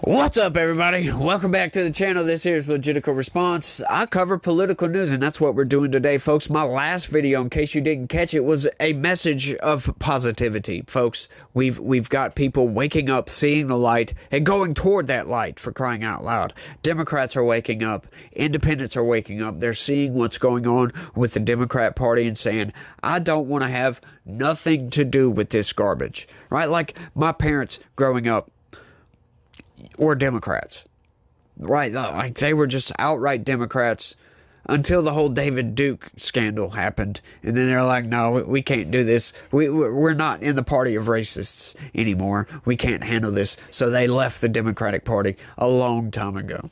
What's up, everybody? Welcome back to the channel. This here is Legitical Response. I cover political news, and that's what we're doing today, folks. My last video, in case you didn't catch it, was a message of positivity, folks. We've got people waking up, seeing the light, and going toward that light, for crying out loud. Democrats are waking up. Independents are waking up. They're seeing what's going on with the Democrat Party and saying, I don't want to have nothing to do with this garbage, right? Like my parents growing up, or Democrats, right? Like they were just outright Democrats until the whole David Duke scandal happened, and then they're like, no, we can't do this. We're not in the party of racists anymore. We can't handle this. So they left the Democratic Party a long time ago.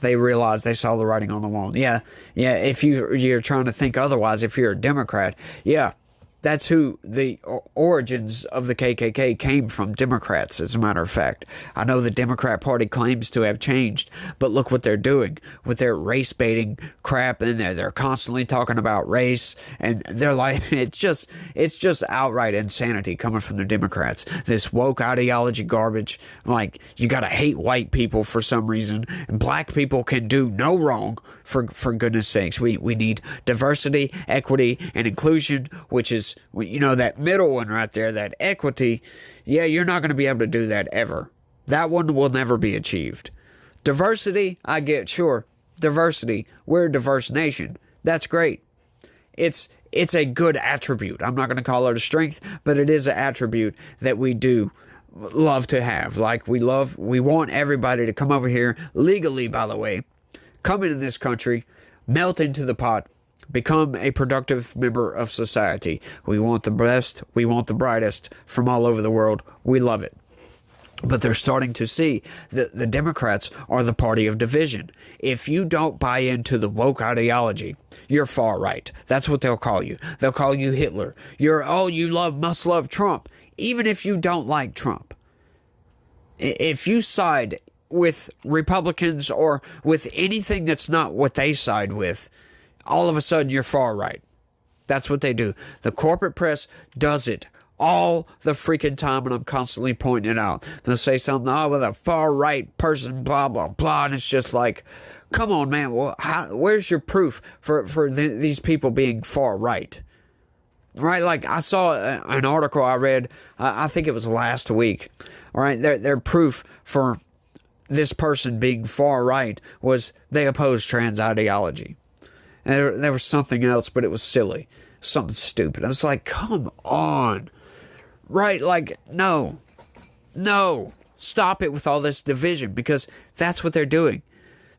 They realized, they saw the writing on the wall. Yeah. If you're trying to think otherwise, if you're a Democrat, yeah. That's who the origins of the KKK came from, Democrats, as a matter of fact. I know the Democrat Party claims to have changed, but look what they're doing with their race-baiting crap, and they're constantly talking about race, and they're like, it's just outright insanity coming from the Democrats. This woke ideology garbage, like, you gotta hate white people for some reason, and black people can do no wrong, for goodness sakes. We need diversity, equity, and inclusion, which is, you know, that middle one right there, that equity. Yeah, you're not going to be able to do that ever. That one will never be achieved. Diversity, I get, sure. Diversity, we're a diverse nation. That's great. It's a good attribute. I'm not going to call it a strength, but it is an attribute that we do love to have. Like, we want everybody to come over here, legally, by the way, come into this country, melt into the pot, become a productive member of society. We want the best, we want the brightest from all over the world. We love it. But they're starting to see that the Democrats are the party of division. If you don't buy into the woke ideology, you're far right. That's what they'll call you. They'll call you Hitler. Must love Trump. Even if you don't like Trump. If you side with Republicans or with anything that's not what they side with, all of a sudden you're far right. That's what they do. The corporate press does it all the freaking time, and I'm constantly pointing it out. They'll say something, with a far right person, blah, blah, blah, and it's just like, come on, man, well, where's your proof for these people being far right? Right, like I saw an article I read, I think it was last week, all right, their proof for this person being far right was they oppose trans ideology. And there was something else, but it was silly. Something stupid. I was like, come on. Right? Like, no. Stop it with all this division, because that's what they're doing.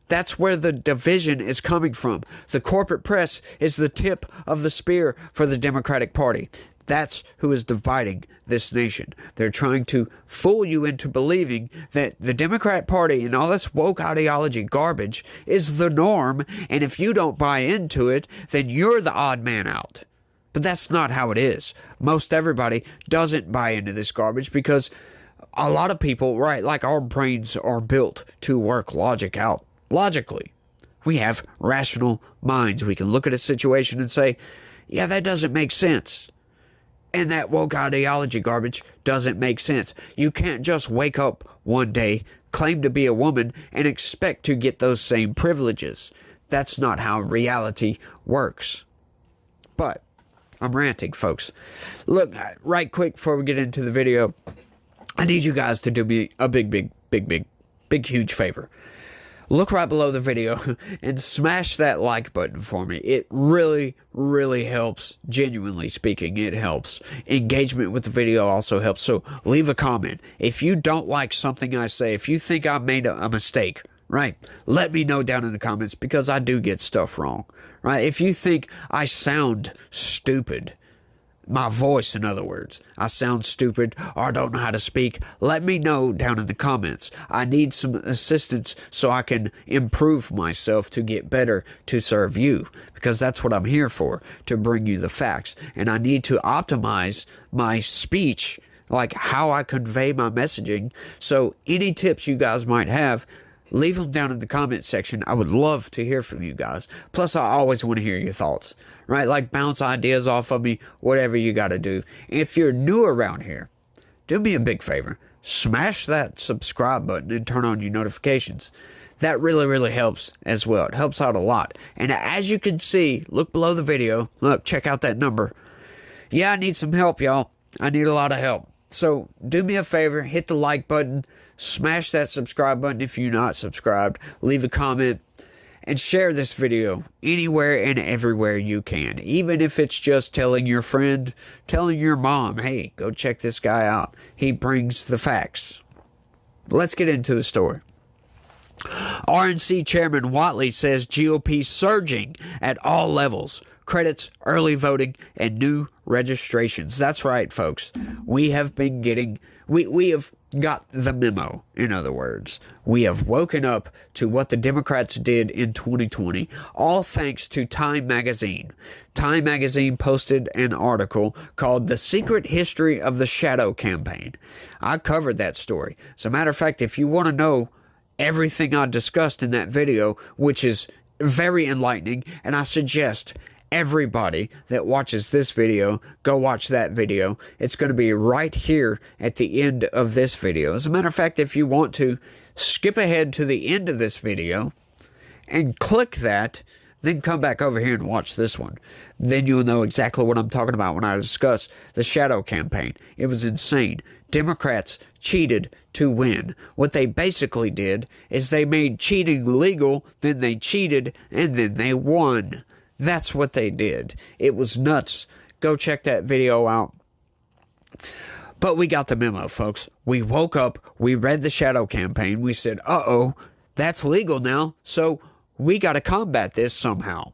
That's where the division is coming from. The corporate press is the tip of the spear for the Democratic Party. That's who is dividing this nation. They're trying to fool you into believing that the Democrat Party and all this woke ideology garbage is the norm, and if you don't buy into it, then you're the odd man out. But that's not how it is. Most everybody doesn't buy into this garbage because a lot of people, right, like our brains are built to work logic out. Logically. We have rational minds. We can look at a situation and say, yeah, that doesn't make sense. And that woke ideology garbage doesn't make sense. You can't just wake up one day, claim to be a woman, and expect to get those same privileges. That's not how reality works. But I'm ranting, folks. Look, right quick before we get into the video, I need you guys to do me a big, huge favor. Look right below the video and smash that like button for me. It really, really helps. Genuinely speaking, it helps. Engagement with the video also helps. So leave a comment. If you don't like something I say, if you think I made a mistake, right, let me know down in the comments, because I do get stuff wrong, right? If you think I sound stupid, my voice, in other words, I sound stupid or I don't know how to speak, let me know down in the comments. I need some assistance so I can improve myself to get better to serve you, because that's what I'm here for, to bring you the facts. And I need to optimize my speech, like how I convey my messaging. So any tips you guys might have, leave them down in the comment section. I would love to hear from you guys. Plus, I always want to hear your thoughts, right? Like, bounce ideas off of me, whatever you got to do. If you're new around here, do me a big favor. smash that subscribe button and turn on your notifications. That really, really helps as well. It helps out a lot. And as you can see, look below the video. Look, check out that number. Yeah, I need some help, y'all. I need a lot of help. So do me a favor, hit the like button, smash that subscribe button if you're not subscribed, leave a comment, and share this video anywhere and everywhere you can. Even if it's just telling your friend, telling your mom, hey, go check this guy out. He brings the facts. Let's get into the story. RNC Chairman Whatley says GOP surging at all levels, credits early voting and new registrations. That's right, folks. We have been getting, we have got the memo. In other words, we have woken up to what the Democrats did in 2020, all thanks to Time Magazine. Time Magazine posted an article called The Secret History of the Shadow Campaign. I covered that story. As a matter of fact, if you want to know everything I discussed in that video, which is very enlightening, and I suggest everybody that watches this video go watch that video. It's going to be right here at the end of this video. As a matter of fact, if you want to skip ahead to the end of this video and click that, then come back over here and watch this one. Then you'll know exactly what I'm talking about when I discuss the shadow campaign. It was insane. Democrats cheated to win. What they basically did is they made cheating legal, then they cheated, and then they won. That's what they did. It was nuts. Go check that video out. But we got the memo, folks. We woke up, we read the shadow campaign, we said, uh-oh, that's legal now, so we got to combat this somehow.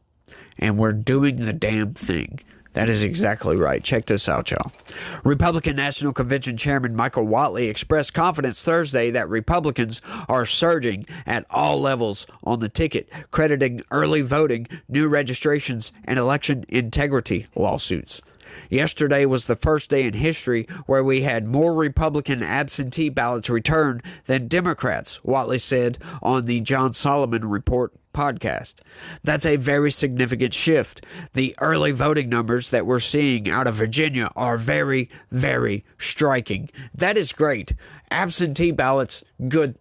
And we're doing the damn thing. That is exactly right. Check this out, y'all. Republican National Convention Chairman Michael Whatley expressed confidence Thursday that Republicans are surging at all levels on the ticket, crediting early voting, new registrations, and election integrity lawsuits. Yesterday was the first day in history where we had more Republican absentee ballots returned than Democrats, Whatley said on the John Solomon Report podcast. That's a very significant shift. The early voting numbers that we're seeing out of Virginia are very, very striking. That is great. Absentee ballots, good.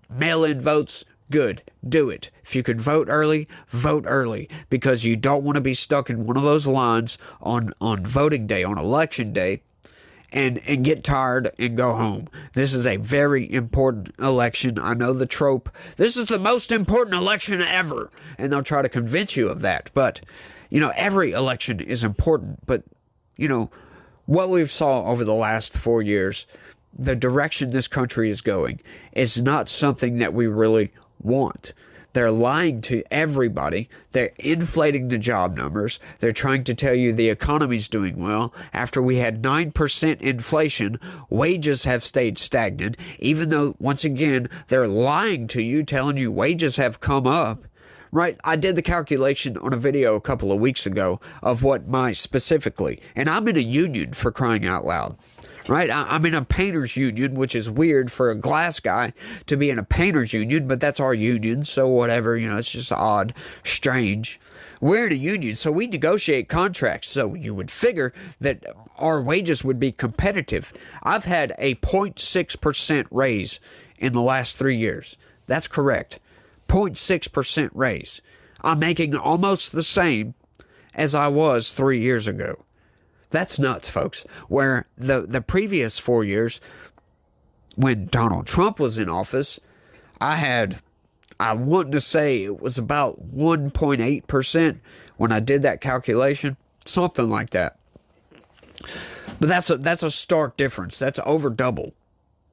Mail-in votes, good. Do it. If you can vote early, because you don't want to be stuck in one of those lines on voting day, on election day, and get tired and go home. This is a very important election. I know the trope. This is the most important election ever. And they'll try to convince you of that. But, every election is important. But, what we've saw over the last 4 years, the direction this country is going is not something that we really want. They're lying to everybody. They're inflating the job numbers. They're trying to tell you the economy's doing well. After we had 9% inflation, wages have stayed stagnant, even though, once again, they're lying to you, telling you wages have come up. Right? I did the calculation on a video a couple of weeks ago of what specifically, and I'm in a union, for crying out loud. Right? I'm in a painters union, which is weird for a glass guy to be in a painters union, but that's our union, so whatever, it's just odd, strange. We're in a union, so we negotiate contracts, so you would figure that our wages would be competitive. I've had a 0.6% raise in the last 3 years. That's correct. 0.6% raise. I'm making almost the same as I was 3 years ago. That's nuts, folks. Where the previous 4 years, when Donald Trump was in office, I want to say it was about 1.8% when I did that calculation. Something like that. But that's a stark difference. That's over double.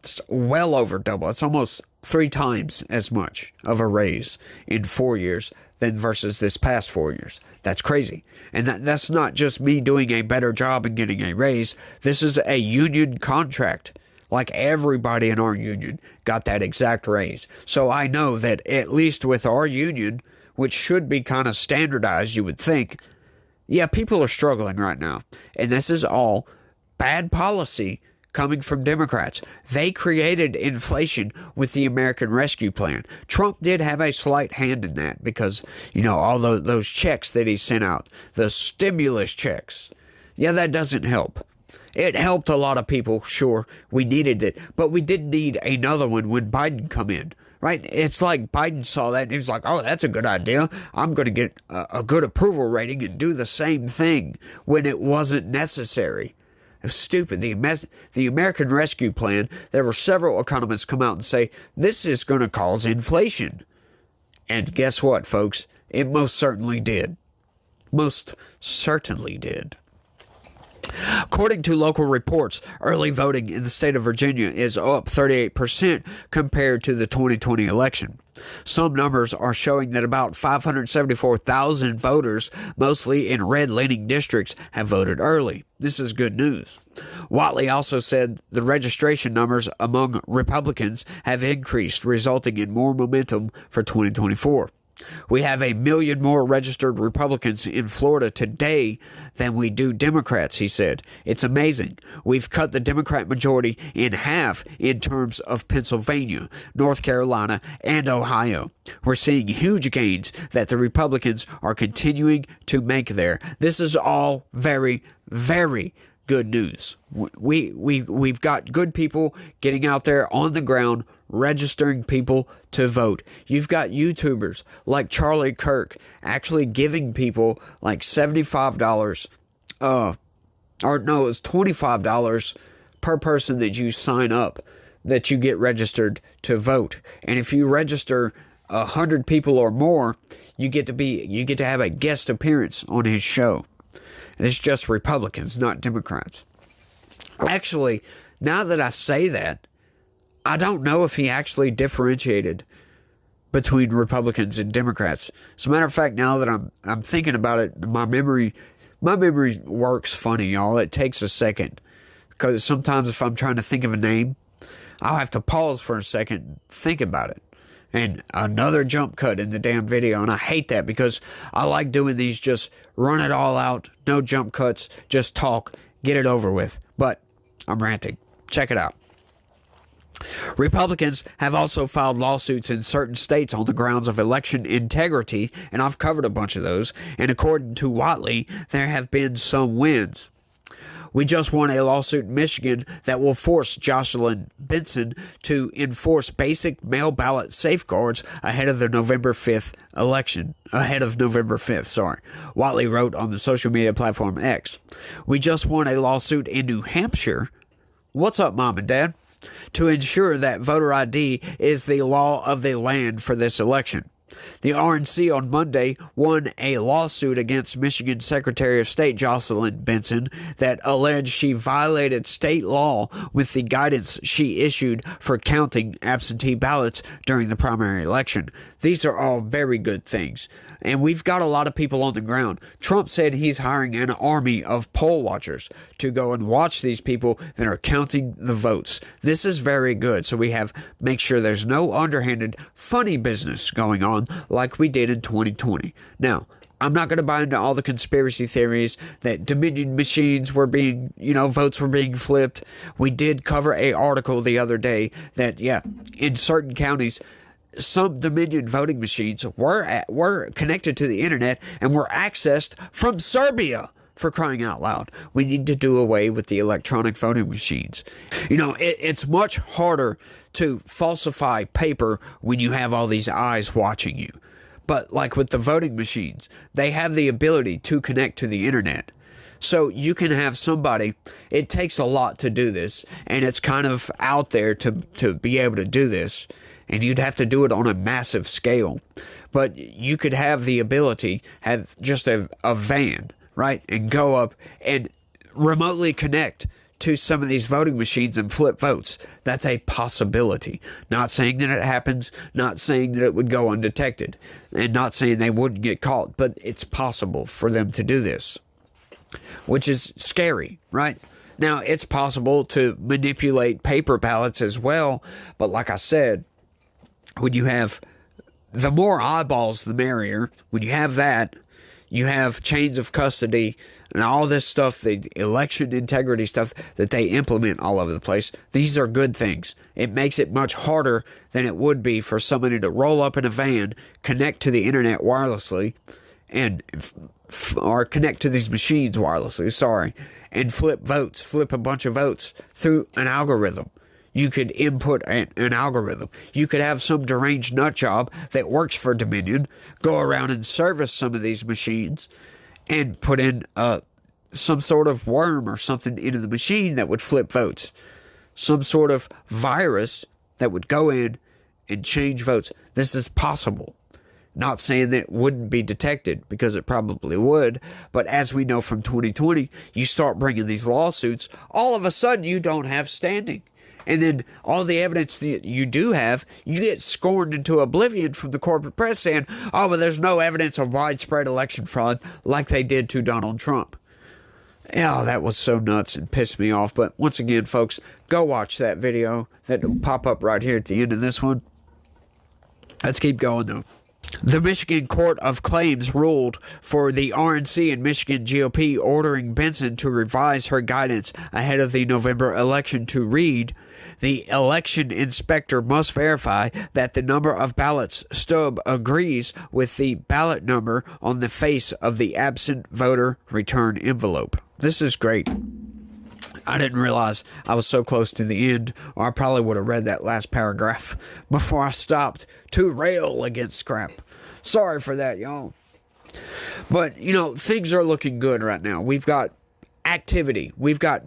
It's well over double. It's almost 3 times as much of a raise in 4 years than versus this past 4 years. That's crazy. And that's not just me doing a better job and getting a raise. This is a union contract. Like everybody in our union got that exact raise. So I know that at least with our union, which should be kind of standardized, you would think, yeah, people are struggling right now. And this is all bad policy coming from Democrats. They created inflation with the American Rescue Plan. Trump did have a slight hand in that because, all those checks that he sent out, the stimulus checks. Yeah, that doesn't help. It helped a lot of people, sure. We needed it. But we didn't need another one when Biden come in, right? It's like Biden saw that and he was like, oh, that's a good idea. I'm going to get a good approval rating and do the same thing when it wasn't necessary. It was stupid. The American Rescue Plan, there were several economists come out and say, this is going to cause inflation. And guess what, folks? It most certainly did. Most certainly did. According to local reports, early voting in the state of Virginia is up 38% compared to the 2020 election. Some numbers are showing that about 574,000 voters, mostly in red-leaning districts, have voted early. This is good news. Whatley also said the registration numbers among Republicans have increased, resulting in more momentum for 2024. We have 1 million more registered Republicans in Florida today than we do Democrats, he said. It's amazing. We've cut the Democrat majority in half in terms of Pennsylvania, North Carolina, and Ohio. We're seeing huge gains that the Republicans are continuing to make there. This is all very, very good news. We've got good people getting out there on the ground, registering people to vote. You've got YouTubers like Charlie Kirk actually giving people like $75, or no, it's $25 per person that you sign up, that you get registered to vote. And if you register 100 people or more, you get to have a guest appearance on his show. It's just Republicans, not Democrats. Actually, now that I say that, I don't know if he actually differentiated between Republicans and Democrats. As a matter of fact, now that I'm thinking about it, my memory works funny, y'all. It takes a second. Because sometimes if I'm trying to think of a name, I'll have to pause for a second and think about it. And another jump cut in the damn video. And I hate that because I like doing these, just run it all out. No jump cuts. Just talk. Get it over with. But I'm ranting. Check it out. Republicans have also filed lawsuits in certain states on the grounds of election integrity. And I've covered a bunch of those. And according to Whatley, there have been some wins. We just won a lawsuit in Michigan that will force Jocelyn Benson to enforce basic mail ballot safeguards ahead of the November 5th election. Whatley wrote on the social media platform X. We just won a lawsuit in New Hampshire. What's up, Mom and Dad? To ensure that voter ID is the law of the land for this election. The RNC on Monday won a lawsuit against Michigan Secretary of State Jocelyn Benson that alleged she violated state law with the guidance she issued for counting absentee ballots during the primary election. These are all very good things. And we've got a lot of people on the ground. Trump said he's hiring an army of poll watchers to go and watch these people that are counting the votes. This is very good. So we make sure there's no underhanded, funny business going on like we did in 2020. Now, I'm not going to buy into all the conspiracy theories that Dominion machines were being, votes were being flipped. We did cover an article the other day that, in certain counties, some Dominion voting machines were connected to the internet and were accessed from Serbia, for crying out loud. We need to do away with the electronic voting machines. It's much harder to falsify paper when you have all these eyes watching you. But like with the voting machines, they have the ability to connect to the internet. So you can have somebody, it takes a lot to do this, and it's kind of out there to be able to do this. And you'd have to do it on a massive scale. But you could have the ability, have just a van, right? And go up and remotely connect to some of these voting machines and flip votes. That's a possibility. Not saying that it happens, not saying that it would go undetected, and not saying they wouldn't get caught, but it's possible for them to do this, which is scary, right? Now, it's possible to manipulate paper ballots as well, but like I said, when you have the more eyeballs, the merrier. When you have that, you have chains of custody and all this stuff, the election integrity stuff that they implement all over the place. These are good things. It makes it much harder than it would be for somebody to roll up in a van, connect to the internet wirelessly, and or connect to these machines wirelessly, sorry, and flip a bunch of votes through an algorithm. You could input an algorithm. You could have some deranged nut job that works for Dominion go around and service some of these machines and put in some sort of worm or something into the machine that would flip votes. Some sort of virus that would go in and change votes. This is possible. Not saying that it wouldn't be detected, because it probably would, but as we know from 2020, you start bringing these lawsuits, all of a sudden you don't have standing. And then all the evidence that you do have, you get scorned into oblivion from the corporate press saying, oh, but there's no evidence of widespread election fraud like they did to Donald Trump. Oh, that was so nuts and pissed me off. But once again, folks, go watch that video. That'll pop up right here at the end of this one. Let's keep going, though. The Michigan Court of Claims ruled for the RNC and Michigan GOP, ordering Benson to revise her guidance ahead of the November election to read, the election inspector must verify that the number of ballots stub agrees with the ballot number on the face of the absent voter return envelope. This is great. I didn't realize I was so close to the end, or I probably would have read that last paragraph before I stopped to rail against crap. Sorry for that, y'all. But, you know, things are looking good right now. We've got activity. We've got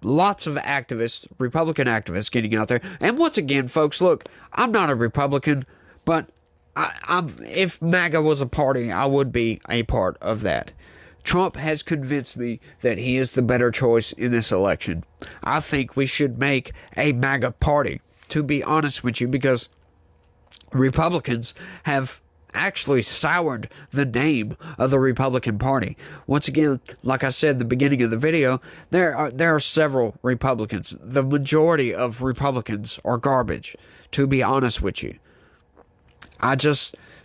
lots of activists, Republican activists getting out there. And once again, folks, look, I'm not a Republican, but if MAGA was a party, I would be a part of that. Trump has convinced me that he is the better choice in this election. I think we should make a MAGA party, to be honest with you, because Republicans have actually soured the name of the Republican Party. Once again, like I said at the beginning of the video, there are several Republicans. The majority of Republicans are garbage, to be honest with you.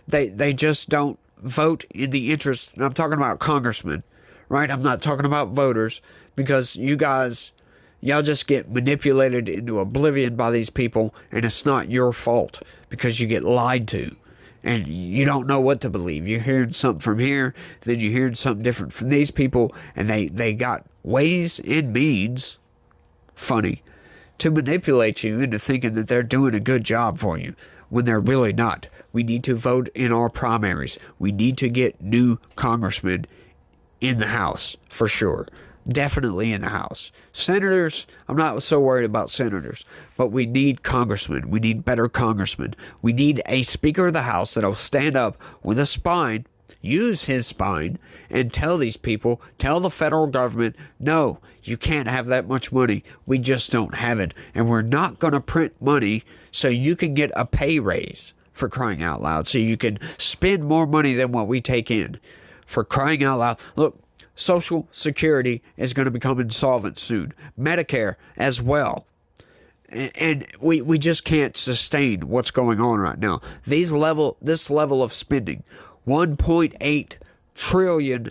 They just don't vote in the interest, and I'm talking about congressmen, right? I'm not talking about voters, because y'all just get manipulated into oblivion by these people, and it's not your fault because you get lied to and you don't know what to believe. You're hearing something from here, then you're hearing something different from these people, and they got ways and means, funny, to manipulate you into thinking that they're doing a good job for you when they're really not. We need to vote in our primaries. We need to get new congressmen in the House, for sure. Definitely in the House. Senators, I'm not so worried about senators, but we need congressmen. We need better congressmen. We need a Speaker of the House that'll stand up with a spine, use his spine, and tell these people, tell the federal government, no, you can't have that much money. We just don't have it. And we're not going to print money so you can get a pay raise, for crying out loud, so you can spend more money than what we take in. For crying out loud. Look, Social Security is going to become insolvent soon. Medicare as well. And we just can't sustain what's going on right now. This level of spending, $1.8 trillion.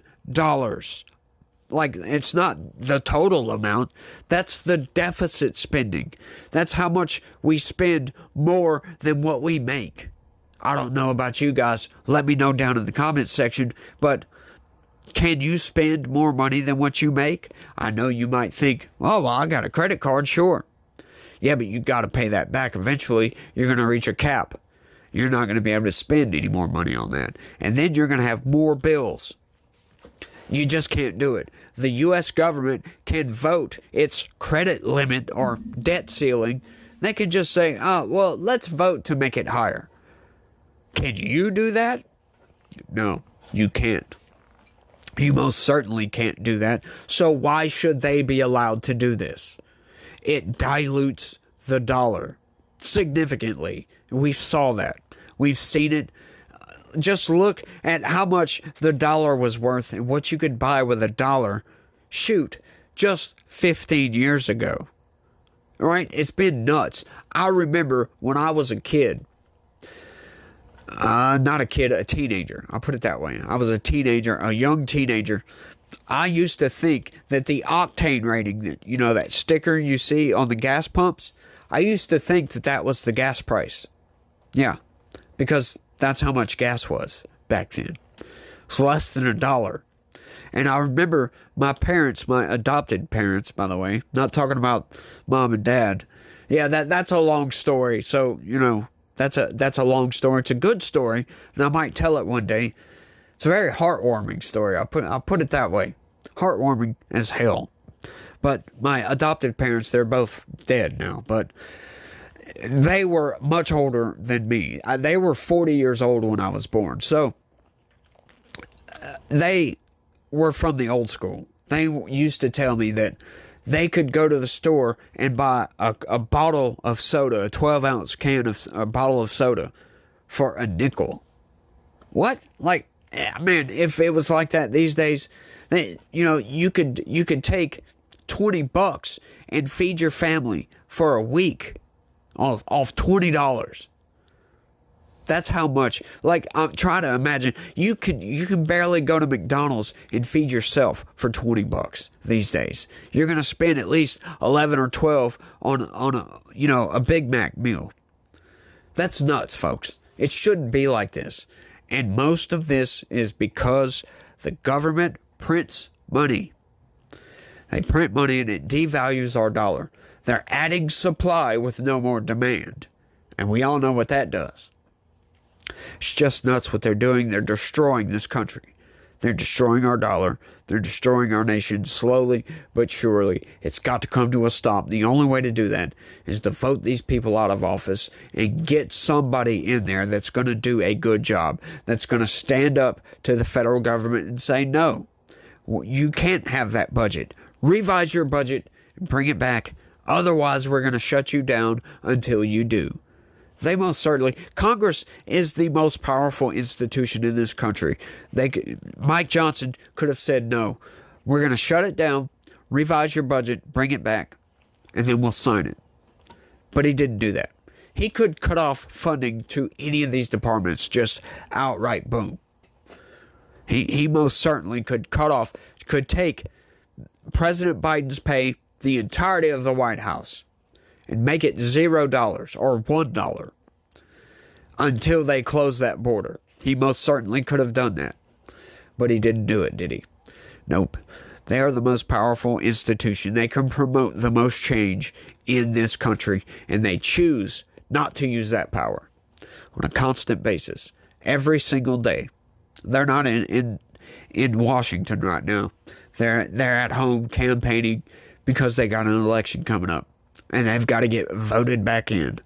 Like, it's not the total amount. That's the deficit spending. That's how much we spend more than what we make. I don't know about you guys. Let me know down in the comments section. But can you spend more money than what you make? I know you might think, oh, well, I got a credit card, sure. Yeah, but you got to pay that back eventually. You're going to reach a cap. You're not going to be able to spend any more money on that. And then you're going to have more bills. You just can't do it. The U.S. government can vote its credit limit or debt ceiling. They can just say, oh, well, let's vote to make it higher. Can you do that? No, you can't. You most certainly can't do that. So why should they be allowed to do this? It dilutes the dollar significantly. We saw that. We've seen it. Just look at how much the dollar was worth and what you could buy with a dollar. Shoot, just 15 years ago. Right? It's been nuts. I remember when I was a kid. Not a kid, a teenager. I'll put it that way. I was a teenager, a young teenager. I used to think that the octane rating, that sticker you see on the gas pumps, I used to think that that was the gas price. Yeah, because that's how much gas was back then. It's less than $1. And I remember my parents, my adopted parents, by the way, not talking about mom and dad. Yeah, that's a long story. So, that's a long story. It's a good story, and I might tell it one day. It's a very heartwarming story. I'll put it that way. Heartwarming as hell. But my adopted parents, they're both dead now, but they were much older than me. They were 40 years old when I was born. So they were from the old school. They used to tell me that they could go to the store and buy a bottle of soda, a 12-ounce can of a bottle of soda for a nickel. What? Like, man, if it was like that these days, you could take $20 and feed your family for a week off $20. That's how much. Like, I'm trying to imagine. You can barely go to McDonald's and feed yourself for $20 these days. You're gonna spend at least 11 or 12 on a Big Mac meal. That's nuts, folks. It shouldn't be like this. And most of this is because the government prints money. They print money and it devalues our dollar. They're adding supply with no more demand. And we all know what that does. It's just nuts what they're doing. They're destroying this country. They're destroying our dollar. They're destroying our nation slowly but surely. It's got to come to a stop. The only way to do that is to vote these people out of office and get somebody in there that's going to do a good job, that's going to stand up to the federal government and say, no, you can't have that budget. Revise your budget and bring it back. Otherwise, we're going to shut you down until you do. They most certainly. Congress is the most powerful institution in this country. Mike Johnson could have said, no, we're going to shut it down, revise your budget, bring it back, and then we'll sign it. But he didn't do that. He could cut off funding to any of these departments, just outright boom. He most certainly could take President Biden's pay, the entirety of the White House, and make it $0 or $1 until they close that border. He most certainly could have done that. But he didn't do it, did he? Nope. They are the most powerful institution. They can promote the most change in this country, and they choose not to use that power on a constant basis, every single day. They're not in Washington right now. They're at home campaigning because they got an election coming up. And they've got to get voted back in.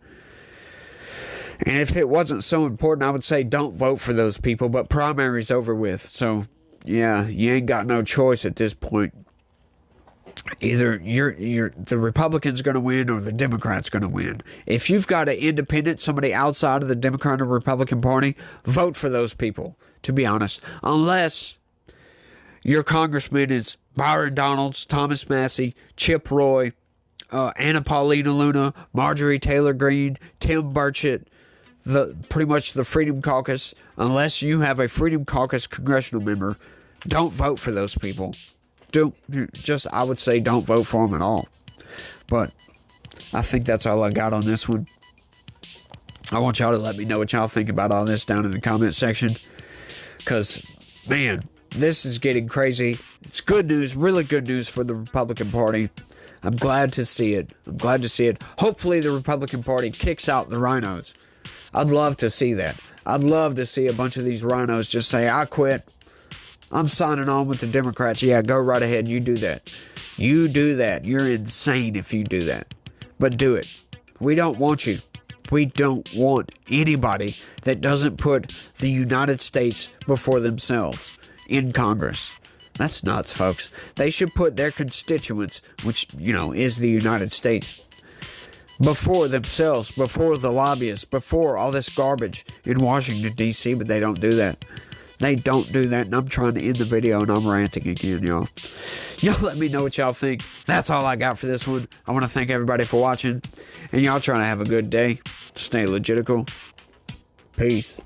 And if it wasn't so important, I would say don't vote for those people. But primary's over with. So, yeah, you ain't got no choice at this point. Either the Republican's going to win or the Democrat's going to win. If you've got an independent, somebody outside of the Democrat or Republican Party, vote for those people, to be honest. Unless your congressman is Byron Donalds, Thomas Massie, Chip Roy, Anna Paulina Luna, Marjorie Taylor Greene, Tim Burchett, pretty much the Freedom Caucus. Unless you have a Freedom Caucus congressional member, don't vote for those people. I would say don't vote for them at all. But I think that's all I got on this one. I want y'all to let me know what y'all think about all this down in the comment section. Because, man, this is getting crazy. It's good news, really good news for the Republican Party. I'm glad to see it. Hopefully the Republican Party kicks out the rhinos. I'd love to see that. I'd love to see a bunch of these rhinos just say, I quit. I'm signing on with the Democrats. Yeah, go right ahead. You do that. You do that. You're insane if you do that. But do it. We don't want you. We don't want anybody that doesn't put the United States before themselves in Congress. That's nuts, folks. They should put their constituents, which, is the United States, before themselves, before the lobbyists, before all this garbage in Washington, D.C., but they don't do that. They don't do that, and I'm trying to end the video, and I'm ranting again, y'all. Y'all let me know what y'all think. That's all I got for this one. I want to thank everybody for watching, and y'all trying to have a good day. Stay legitical. Peace.